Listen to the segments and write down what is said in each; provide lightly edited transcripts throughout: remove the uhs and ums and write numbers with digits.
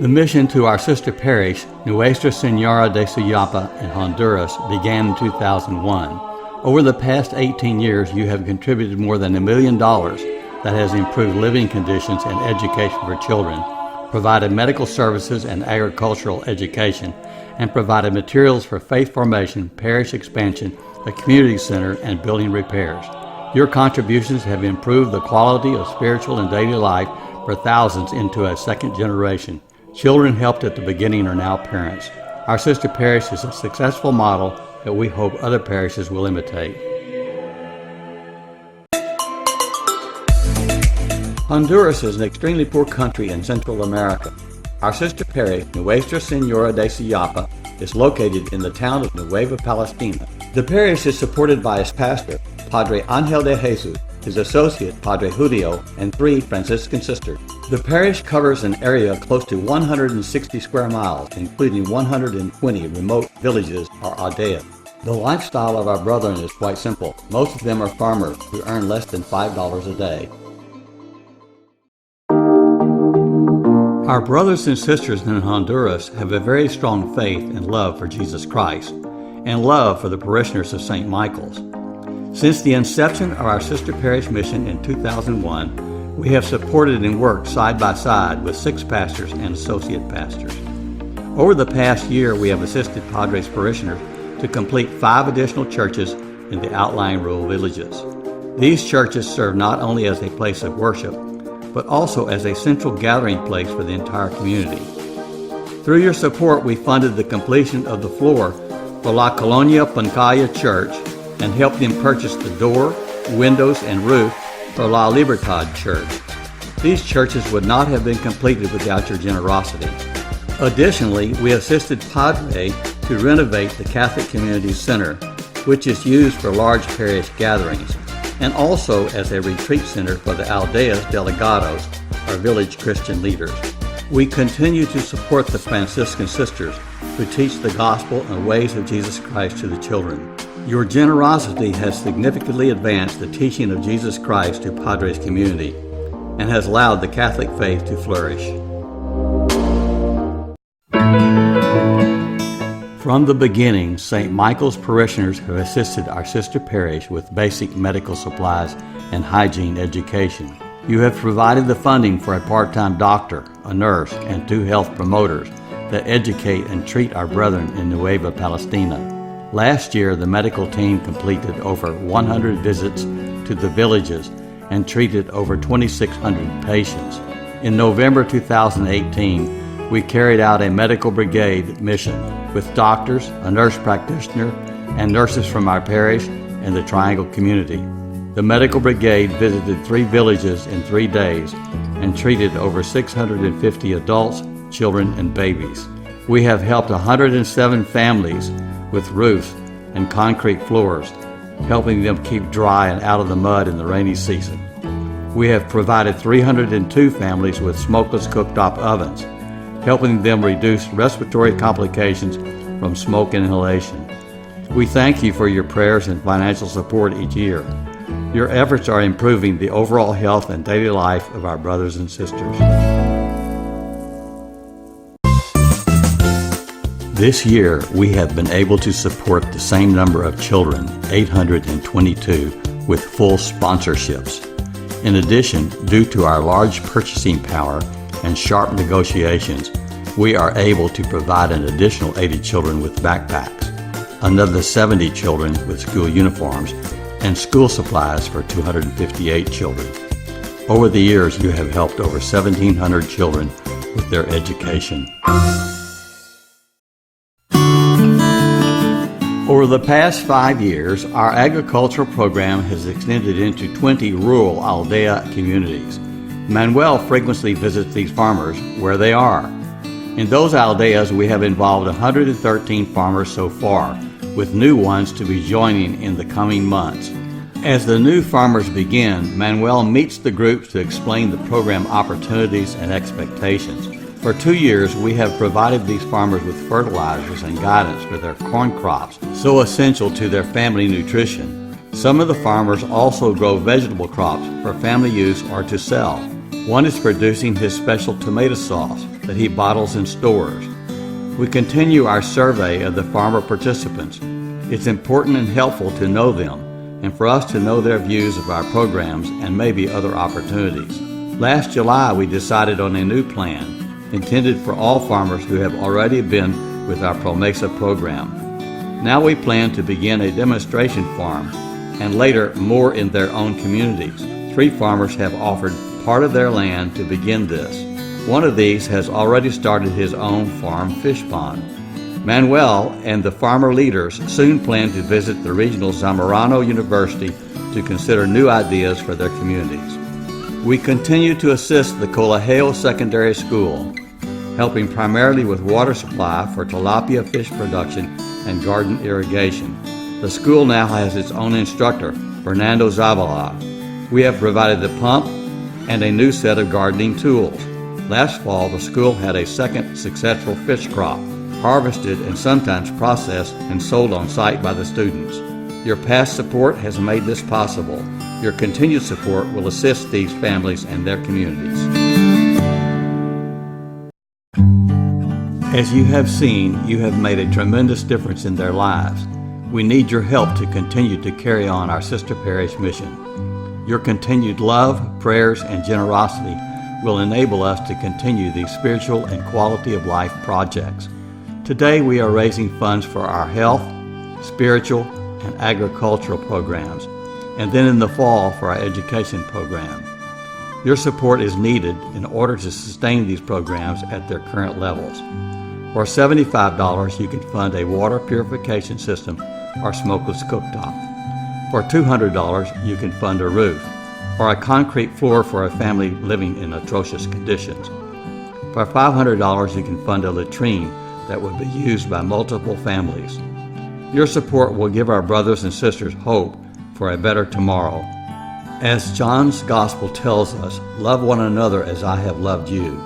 The mission to our sister parish, Nuestra Señora de Suyapa in Honduras, began in 2001. Over the past 18 years, you have contributed more than $1 million that has improved living conditions and education for children, provided medical services and agricultural education, and provided materials for faith formation, parish expansion, a community center, and building repairs. Your contributions have improved the quality of spiritual and daily life for thousands into a second generation. Children helped at the beginning are now parents. Our sister parish is a successful model that we hope other parishes will imitate. Honduras is an extremely poor country in Central America. Our sister parish, Nuestra Señora de Suyapa, is located in the town of Nueva Palestina. The parish is supported by its pastor, Padre Ángel de Jesus, his associate, Padre Julio, and 3 Franciscan sisters. The parish covers an area close to 160 square miles, including 120 remote villages or aldeas. The lifestyle of our brethren is quite simple. Most of them are farmers who earn less than $5 a day. Our brothers and sisters in Honduras have a very strong faith and love for Jesus Christ, and love for the parishioners of St. Michael's. Since the inception of our sister parish mission in 2001, we have supported and worked side by side with 6 pastors and associate pastors. Over the past year, we have assisted Padres parishioners to complete 5 additional churches in the outlying rural villages. These churches serve not only as a place of worship, but also as a central gathering place for the entire community. Through your support, we funded the completion of the floor for La Colonia Pancaya Church and helped them purchase the door, windows, and roof for La Libertad Church. These churches would not have been completed without your generosity. Additionally, we assisted Padre to renovate the Catholic Community Center, which is used for large parish gatherings, and also as a retreat center for the Aldeas Delegados, our village Christian leaders. We continue to support the Franciscan sisters who teach the gospel and ways of Jesus Christ to the children. Your generosity has significantly advanced the teaching of Jesus Christ to Padres community and has allowed the Catholic faith to flourish. From the beginning, St. Michael's parishioners have assisted our sister parish with basic medical supplies and hygiene education. You have provided the funding for a part-time doctor, a nurse, and 2 health promoters that educate and treat our brethren in Nueva Palestina. Last year, the medical team completed over 100 visits to the villages and treated over 2,600 patients. In November 2018, we carried out a medical brigade mission with doctors, a nurse practitioner, and nurses from our parish and the Triangle community. The medical brigade visited 3 villages in 3 days and treated over 650 adults, children, and babies. We have helped 107 families with roofs and concrete floors, helping them keep dry and out of the mud in the rainy season. We have provided 302 families with smokeless cooktop ovens, helping them reduce respiratory complications from smoke inhalation. We thank you for your prayers and financial support each year. Your efforts are improving the overall health and daily life of our brothers and sisters. This year, we have been able to support the same number of children, 822, with full sponsorships. In addition, due to our large purchasing power and sharp negotiations, we are able to provide an additional 80 children with backpacks, another 70 children with school uniforms, and school supplies for 258 children. Over the years, you have helped over 1,700 children with their education. Over the past 5 years, our agricultural program has extended into 20 rural aldea communities. Manuel frequently visits these farmers where they are. In those aldeas, we have involved 113 farmers so far, with new ones to be joining in the coming months. As the new farmers begin, Manuel meets the groups to explain the program opportunities and expectations. For 2 years, we have provided these farmers with fertilizers and guidance for their corn crops, so essential to their family nutrition. Some of the farmers also grow vegetable crops for family use or to sell. One is producing his special tomato sauce that he bottles and stores. We continue our survey of the farmer participants. It's important and helpful to know them and for us to know their views of our programs and maybe other opportunities. Last July, we decided on a new plan intended for all farmers who have already been with our ProMesa program. Now we plan to begin a demonstration farm and later more in their own communities. 3 farmers have offered part of their land to begin this. One of these has already started his own farm fish pond. Manuel and the farmer leaders soon plan to visit the regional Zamorano University to consider new ideas for their communities. We continue to assist the Colajeo Secondary School, helping primarily with water supply for tilapia fish production and garden irrigation. The school now has its own instructor, Fernando Zavala. We have provided a pump and a new set of gardening tools. Last fall, the school had a second successful fish crop, harvested and sometimes processed and sold on site by the students. Your past support has made this possible. Your continued support will assist these families and their communities. As you have seen, you have made a tremendous difference in their lives. We need your help to continue to carry on our sister parish mission. Your continued love, prayers, and generosity will enable us to continue these spiritual and quality of life projects. Today we are raising funds for our health, spiritual, and agricultural programs, and then in the fall for our education program. Your support is needed in order to sustain these programs at their current levels. For $75, you can fund a water purification system or smokeless cooktop. For $200, you can fund a roof or a concrete floor for a family living in atrocious conditions. For $500, you can fund a latrine that would be used by multiple families. Your support will give our brothers and sisters hope for a better tomorrow. As John's Gospel tells us, love one another as I have loved you.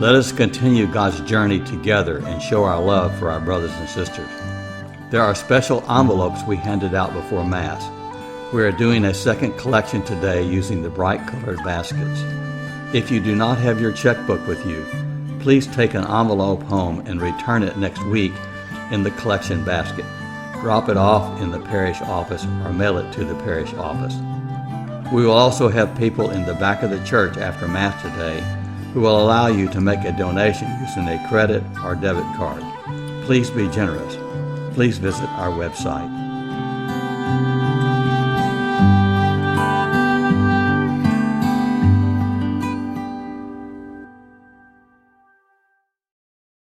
Let us continue God's journey together and show our love for our brothers and sisters. There are special envelopes we handed out before Mass. We are doing a second collection today using the bright colored baskets. If you do not have your checkbook with you, please take an envelope home and return it next week in the collection basket. Drop it off in the parish office or mail it to the parish office. We will also have people in the back of the church after Mass today who will allow you to make a donation using a credit or debit card. Please be generous. Please visit our website.